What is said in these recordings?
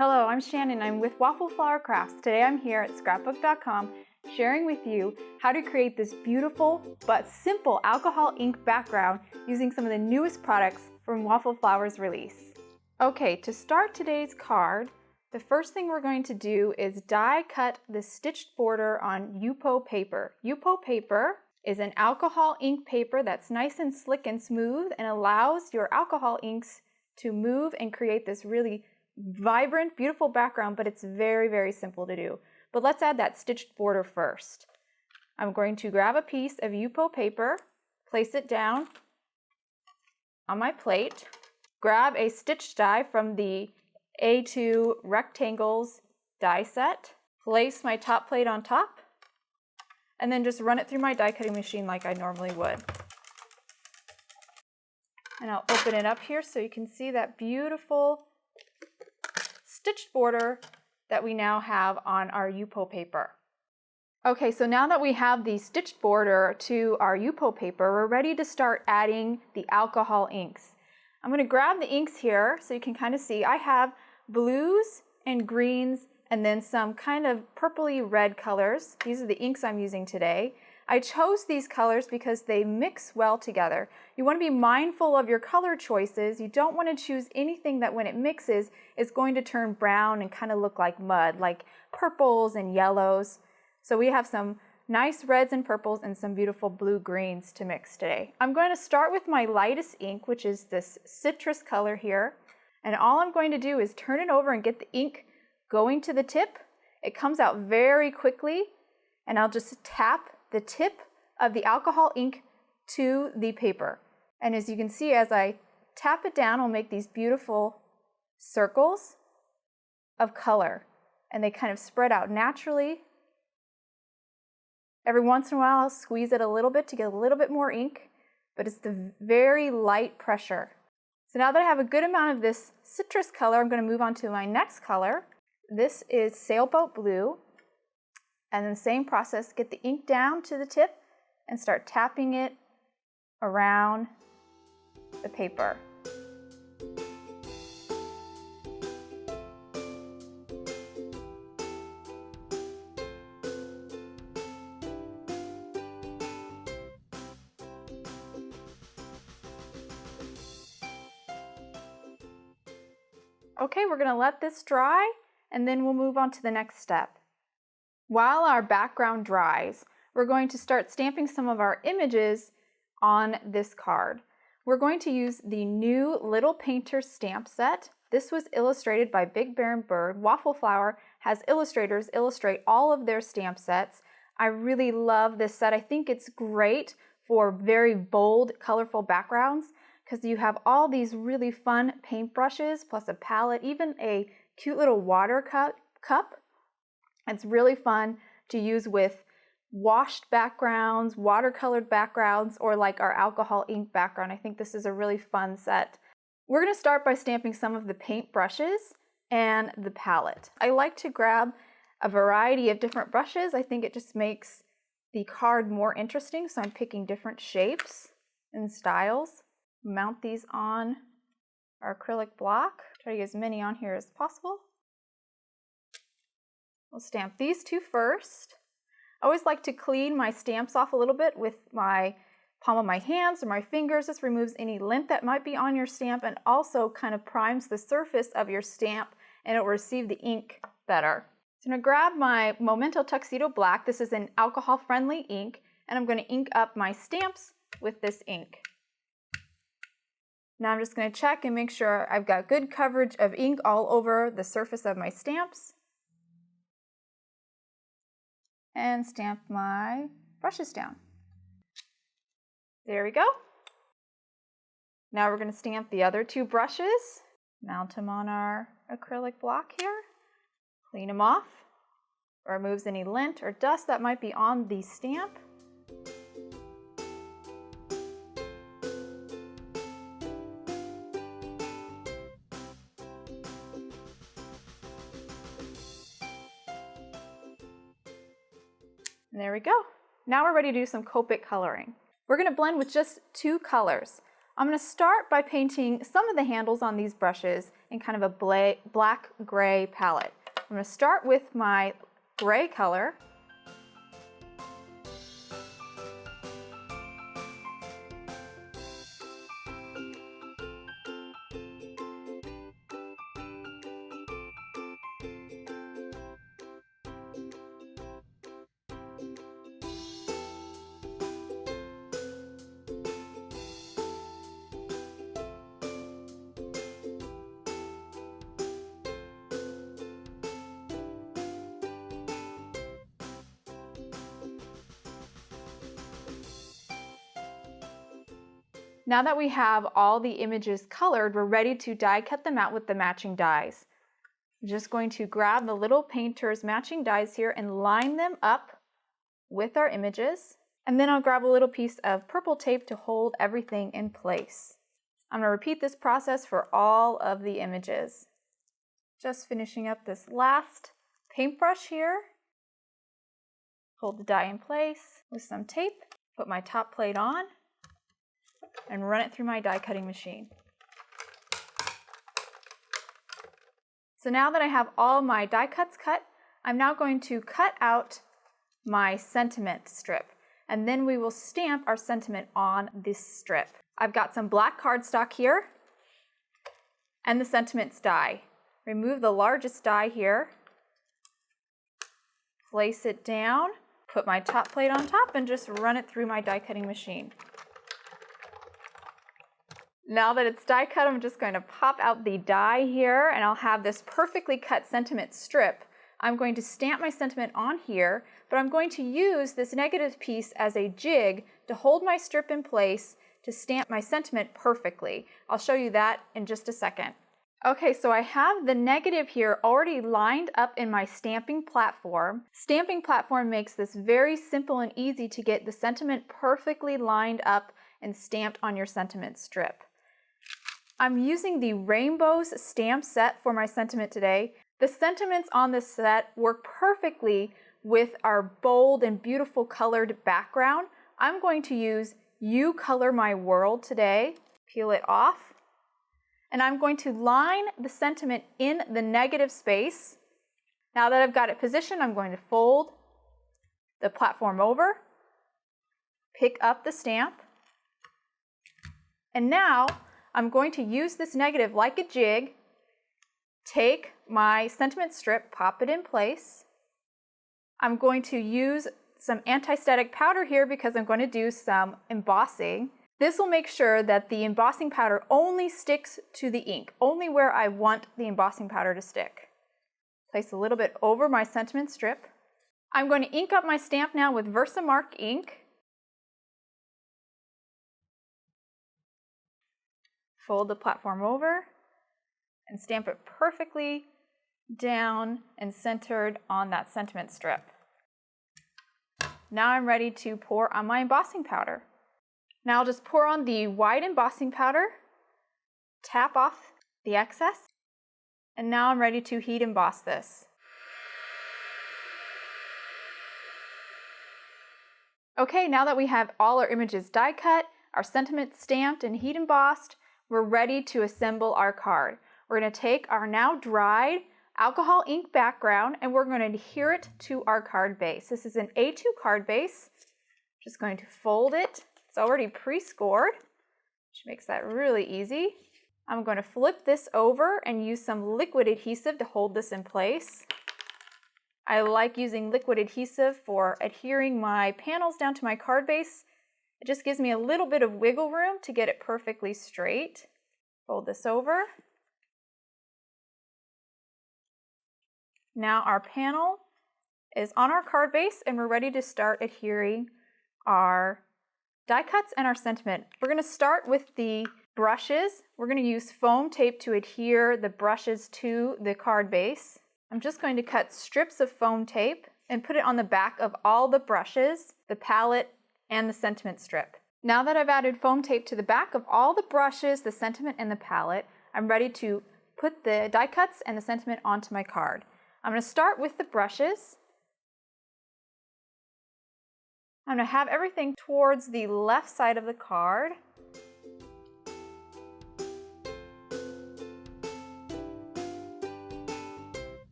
Hello, I'm Shannon. I'm with Waffle Flower Crafts. Today I'm here at Scrapbook.com sharing with you how to create this beautiful but simple alcohol ink background using some of the newest products from Waffle Flower's release. Okay, to start today's card, the first thing we're going to do is die cut the stitched border on Yupo paper. Yupo paper is an alcohol ink paper that's nice and slick and smooth and allows your alcohol inks to move and create this really vibrant, beautiful background, but it's very, very simple to do. But let's add that stitched border first. I'm going to grab a piece of Yupo paper, place it down on my plate, grab a stitch die from the A2 rectangles die set, place my top plate on top, and then just run it through my die cutting machine like I normally would. And I'll open it up here so you can see that beautiful stitched border that we now have on our Yupo paper. Okay, so now that we have the stitched border to our Yupo paper, we're ready to start adding the alcohol inks. I'm going to grab the inks here so you can kind of see. I have blues and greens and then some kind of purpley red colors. These are the inks I'm using today. I chose these colors because they mix well together. You want to be mindful of your color choices. You don't want to choose anything that when it mixes is going to turn brown and kind of look like mud, like purples and yellows. So we have some nice reds and purples and some beautiful blue-greens to mix today. I'm going to start with my lightest ink, which is this citrus color here. And all I'm going to do is turn it over and get the ink going to the tip. It comes out very quickly, and I'll just tap the tip of the alcohol ink to the paper. And as you can see, as I tap it down, I'll make these beautiful circles of color, and they kind of spread out naturally. Every once in a while, I'll squeeze it a little bit to get a little bit more ink, but it's the very light pressure. So now that I have a good amount of this citrus color, I'm going to move on to my next color. This is Sailboat Blue. And then same process, get the ink down to the tip and start tapping it around the paper. Okay, we're going to let this dry and then we'll move on to the next step. While our background dries, we're going to start stamping some of our images on this card. We're going to use the new Little Painter stamp set. This was illustrated by Big Baron Bird. Waffle Flower has illustrators illustrate all of their stamp sets. I really love this set. I think it's great for very bold, colorful backgrounds because you have all these really fun paintbrushes plus a palette, even a cute little water cup. It's really fun to use with washed backgrounds, watercolored backgrounds, or like our alcohol ink background. I think this is a really fun set. We're going to start by stamping some of the paint brushes and the palette. I like to grab a variety of different brushes. I think it just makes the card more interesting, so I'm picking different shapes and styles. Mount these on our acrylic block. Try to get as many on here as possible. We'll stamp these two first. I always like to clean my stamps off a little bit with my palm of my hands or my fingers. This removes any lint that might be on your stamp and also kind of primes the surface of your stamp and it will receive the ink better. So I'm going to grab my Memento Tuxedo Black. This is an alcohol-friendly ink, and I'm going to ink up my stamps with this ink. Now I'm just going to check and make sure I've got good coverage of ink all over the surface of my stamps. And stamp my brushes down. There we go. Now we're going to stamp the other two brushes. Mount them on our acrylic block here. Clean them off. Removes any lint or dust that might be on the stamp. And there we go. Now we're ready to do some Copic coloring. We're going to blend with just two colors. I'm going to start by painting some of the handles on these brushes in kind of a black-gray palette. I'm going to start with my gray color. Now that we have all the images colored, we're ready to die cut them out with the matching dies. I'm just going to grab the little painter's matching dies here and line them up with our images. And then I'll grab a little piece of purple tape to hold everything in place. I'm going to repeat this process for all of the images. Just finishing up this last paintbrush here. Hold the die in place with some tape. Put my top plate on and run it through my die cutting machine. So now that I have all my die cuts cut, I'm now going to cut out my sentiment strip, and then we will stamp our sentiment on this strip. I've got some black cardstock here and the sentiments die. Remove the largest die here, place it down, put my top plate on top, and just run it through my die cutting machine. Now that it's die cut, I'm just going to pop out the die here, and I'll have this perfectly cut sentiment strip. I'm going to stamp my sentiment on here, but I'm going to use this negative piece as a jig to hold my strip in place to stamp my sentiment perfectly. I'll show you that in just a second. Okay, so I have the negative here already lined up in my stamping platform. Stamping platform makes this very simple and easy to get the sentiment perfectly lined up and stamped on your sentiment strip. I'm using the Rainbows stamp set for my sentiment today. The sentiments on this set work perfectly with our bold and beautiful colored background. I'm going to use You Color My World today. Peel it off. And I'm going to line the sentiment in the negative space. Now that I've got it positioned, I'm going to fold the platform over, pick up the stamp, and now I'm going to use this negative like a jig, take my sentiment strip, pop it in place. I'm going to use some anti-static powder here because I'm going to do some embossing. This will make sure that the embossing powder only sticks to the ink, only where I want the embossing powder to stick. Place a little bit over my sentiment strip. I'm going to ink up my stamp now with VersaMark ink. Fold the platform over and stamp it perfectly down and centered on that sentiment strip. Now I'm ready to pour on my embossing powder. Now I'll just pour on the white embossing powder, tap off the excess, and now I'm ready to heat emboss this. Okay, now that we have all our images die cut, our sentiments stamped and heat embossed, we're ready to assemble our card. We're going to take our now dried alcohol ink background and we're going to adhere it to our card base. This is an A2 card base. Just going to fold it. It's already pre-scored, which makes that really easy. I'm going to flip this over and use some liquid adhesive to hold this in place. I like using liquid adhesive for adhering my panels down to my card base. It just gives me a little bit of wiggle room to get it perfectly straight. Fold this over. Now our panel is on our card base and we're ready to start adhering our die cuts and our sentiment. We're going to start with the brushes. We're going to use foam tape to adhere the brushes to the card base. I'm just going to cut strips of foam tape and put it on the back of all the brushes, the palette, and the sentiment strip. Now that I've added foam tape to the back of all the brushes, the sentiment, and the palette, I'm ready to put the die cuts and the sentiment onto my card. I'm going to start with the brushes. I'm going to have everything towards the left side of the card.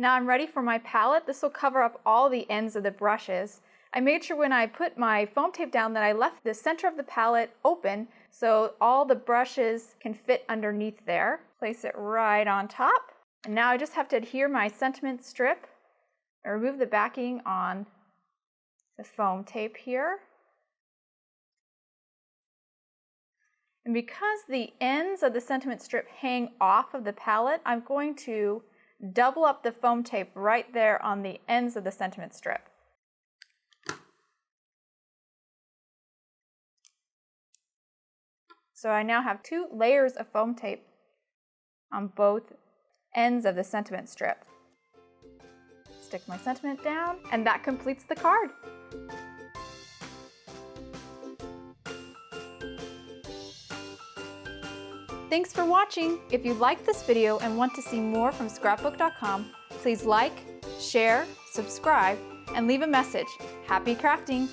Now I'm ready for my palette. This will cover up all the ends of the brushes. I made sure when I put my foam tape down that I left the center of the palette open so all the brushes can fit underneath there. Place it right on top. And now I just have to adhere my sentiment strip and remove the backing on the foam tape here. And because the ends of the sentiment strip hang off of the palette, I'm going to double up the foam tape right there on the ends of the sentiment strip. So I now have 2 layers of foam tape on both ends of the sentiment strip. Stick my sentiment down, and that completes the card. Thanks for watching. If you liked this video and want to see more from Scrapbook.com, please like, share, subscribe, and leave a message. Happy crafting!